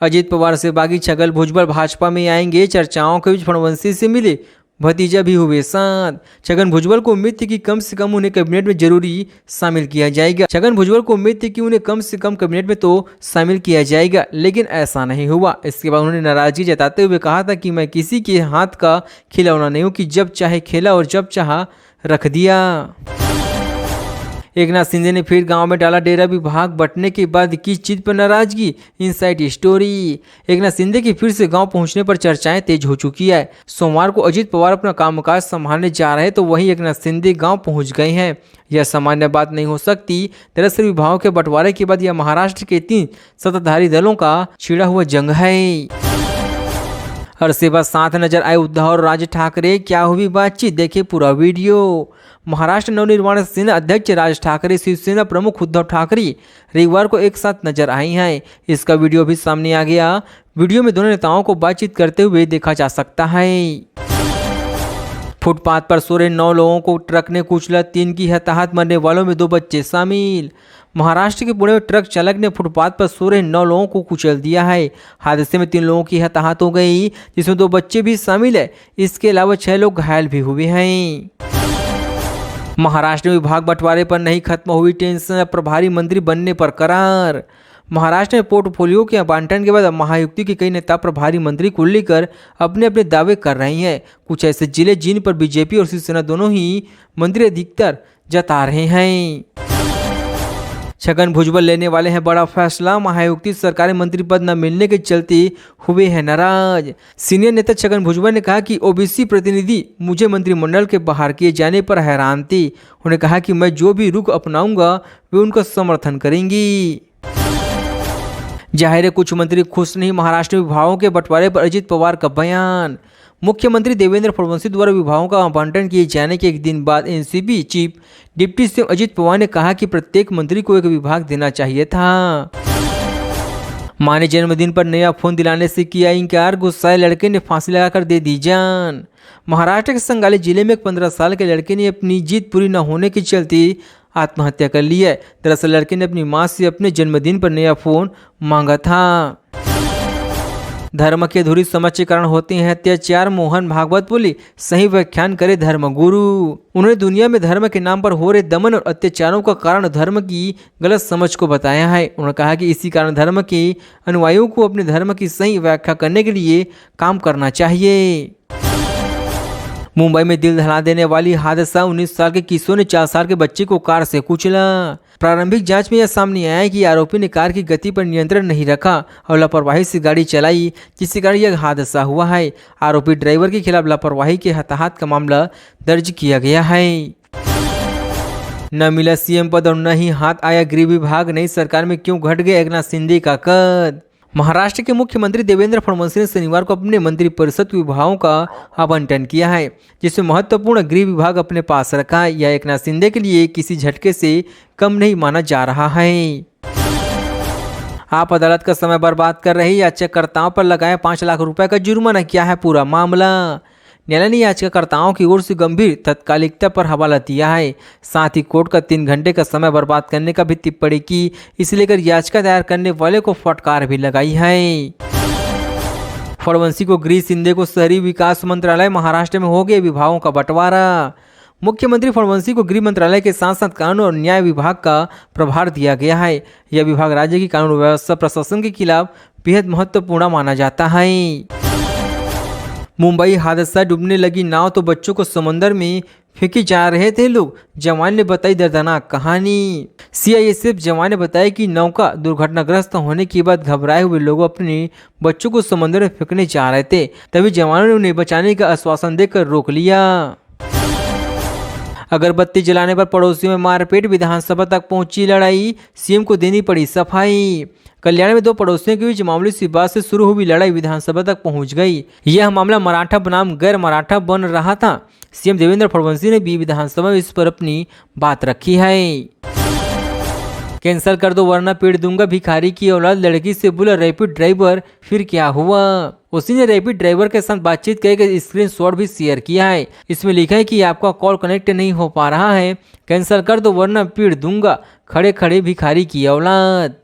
अजित पवार से बागी छगन भुजबल भाजपा में आएंगे, चर्चाओं के बीच फडणवीस से मिले भतीजा भी हुए साथ। छगन भुजबल को उम्मीद थी कि कम से कम उन्हें कैबिनेट में जरूरी शामिल किया जाएगा। छगन भुजबल को उम्मीद थी कि उन्हें कम से कम कैबिनेट में तो शामिल किया जाएगा, लेकिन ऐसा नहीं हुआ। इसके बाद उन्होंने नाराजगी जताते हुए कहा था कि मैं किसी के हाथ का खिलौना नहीं हूँ कि जब चाहे खेला और जब चाहा रख दिया। एकनाथ शिंदे ने फिर गांव में डाला डेरा, विभाग बंटने के बाद किस चीज पर नाराजगी, इनसाइड स्टोरी। एकनाथ शिंदे की फिर से गांव पहुंचने पर चर्चाएं तेज हो चुकी है। सोमवार को अजित पवार अपना कामकाज संभालने जा रहे तो वहीं एकनाथ शिंदे गांव पहुंच गए हैं। यह सामान्य बात नहीं हो सकती। दरअसल विभागों के बंटवारे के बाद यह महाराष्ट्र के 3 सत्ताधारी दलों का छिड़ा हुआ जंग है। अरसे बाद साथ नजर आए उद्धव और राज ठाकरे, क्या हुई बातचीत, देखिए पूरा वीडियो। महाराष्ट्र नवनिर्माण सेना अध्यक्ष राज ठाकरे, शिवसेना प्रमुख उद्धव ठाकरे रविवार को एक साथ नजर आई हैं। इसका वीडियो भी सामने आ गया। वीडियो में दोनों नेताओं को बातचीत करते हुए देखा जा सकता है। फुटपाथ पर सो रहे 9 लोगों को ट्रक ने कुचला, 3 की हताहत, मरने वालों में 2 बच्चे शामिल। महाराष्ट्र के पुणे में ट्रक चालक ने फुटपाथ पर सो रहे 9 लोगों को कुचल दिया है। हादसे में 3 लोगों की हताहत हो गई, जिसमें 2 बच्चे भी शामिल है। इसके अलावा 6 लोग घायल भी हुए हैं। महाराष्ट्र में विभाग बंटवारे पर नहीं खत्म हुई टेंशन, प्रभारी मंत्री बनने पर करार। महाराष्ट्र में पोर्टफोलियो के आवंटन के बाद महायुति के कई नेता प्रभारी मंत्री को लेकर अपने अपने दावे कर रहे हैं। कुछ ऐसे जिले जिन पर बीजेपी और शिवसेना दोनों ही मंत्री अधिकतर जता रहे हैं। छगन भुजबल लेने वाले हैं बड़ा फैसला, महायुति सरकारी मंत्री पद न मिलने के चलते हुए हैं नाराज। सीनियर नेता छगन भुजबल ने कहा कि ओबीसी प्रतिनिधि मुझे मंत्रिमंडल के बाहर किए जाने पर हैरान थे। उन्होंने कहा कि मैं जो भी रुख अपनाऊंगा वे उनका समर्थन करेंगी। जाहिर है कुछ मंत्री खुश नहीं, महाराष्ट्र विभागों के बंटवारे पर अजित पवार का बयान। मुख्यमंत्री देवेंद्र फडणवीस द्वारा विभागों का आवंटन किए जाने के एक दिन बाद NCP chief deputy CM Ajit Pawar ने कहा कि प्रत्येक मंत्री को एक विभाग देना चाहिए था। मां ने जन्मदिन पर नया फोन दिलाने से किया इनकार, गुस्साए लड़के ने फांसी लगाकर दे दी जान। महाराष्ट्र के संगाली जिले में एक 15 साल के लड़के ने अपनी जीत पूरी न होने के चलते आत्महत्या कर ली है। दरअसल लड़के ने अपनी मां से अपने जन्मदिन पर नया फोन मांगा था। धर्म की अधूरी समझ के कारण होते हैं अत्याचार, मोहन भागवत बोली, सही व्याख्यान करे धर्मगुरु। उन्होंने दुनिया में धर्म के नाम पर हो रहे दमन और अत्याचारों का कारण धर्म की गलत समझ को बताया है। उन्होंने कहा कि इसी कारण धर्म के अनुयायियों को अपने धर्म की सही व्याख्या करने के लिए काम करना चाहिए। मुंबई में दिल दहला देने वाली हादसा, 19 साल के किशोर ने 4 साल के बच्चे को कार से कुचला। प्रारंभिक जांच में यह सामने आया कि आरोपी ने कार की गति पर नियंत्रण नहीं रखा और लापरवाही से गाड़ी चलाई, जिसके कारण यह हादसा हुआ है। आरोपी ड्राइवर के खिलाफ लापरवाही के हताहत का मामला दर्ज किया गया है। न मिला सीएम पद और न ही हाथ आया गृह विभाग, नई सरकार में क्यों घट गया एकनाथ शिंदे का कद। महाराष्ट्र के मुख्यमंत्री देवेंद्र फडणवीस ने शनिवार को अपने मंत्रिपरिषद विभागों का आवंटन किया है, जिसमें महत्वपूर्ण गृह विभाग अपने पास रखा है। यह एकनाथ शिंदे के लिए किसी झटके से कम नहीं माना जा रहा है। आप अदालत का समय बर्बाद कर रहे याचिकाकर्ताओं पर लगाया 5 लाख रुपए का जुर्माना, क्या है पूरा मामला। न्यायालय ने याचिकाकर्ताओं की ओर से गंभीर तत्कालिकता पर हवाला दिया है। साथ ही कोर्ट का 3 घंटे का समय बर्बाद करने का भी टिप्पणी की। इसे लेकर याचिका दायर करने वाले को फटकार भी लगाई है। फडणवीस को गृह, शिंदे को शहरी विकास मंत्रालय, महाराष्ट्र में हो गए विभागों का बंटवारा। मुख्यमंत्री फडणवीस को गृह मंत्रालय के साथ साथ कानून और न्याय विभाग का प्रभार दिया गया है। यह विभाग राज्य की कानून व्यवस्था प्रशासन के खिलाफ बेहद महत्वपूर्ण माना जाता है। मुंबई हादसा, डूबने लगी नाव तो बच्चों को समंदर में फेंके जा रहे थे लोग, जवान ने बताई दर्दनाक कहानी। सीआईएसएफ जवान ने बताया कि नौका दुर्घटनाग्रस्त होने के बाद घबराए हुए लोग अपने बच्चों को समंदर में फेंकने जा रहे थे, तभी जवानों ने उन्हें बचाने का आश्वासन देकर रोक लिया। अगरबत्ती जलाने पर पड़ोसियों में मारपीट, विधानसभा तक पहुंची लड़ाई, सीएम को देनी पड़ी सफाई। कल्याण में 2 पड़ोसियों के बीच मामूली सी बात से शुरू हुई लड़ाई विधानसभा तक पहुंच गई। यह मामला मराठा बनाम गैर मराठा बन रहा था। सीएम देवेंद्र फडणवीस ने भी विधानसभा में इस पर अपनी बात रखी है। कैंसिल कर दो वरना पीट दूंगा, भिखारी की औलाद लड़की से बोला रैपिड ड्राइवर, फिर क्या हुआ। उसी ने रैपिड ड्राइवर के साथ बातचीत करके स्क्रीनशॉट भी शेयर किया है। इसमें लिखा है कि आपका कॉल कनेक्ट नहीं हो पा रहा है, कैंसिल कर दो वरना पीट दूंगा, खड़े खड़े भिखारी की औलाद।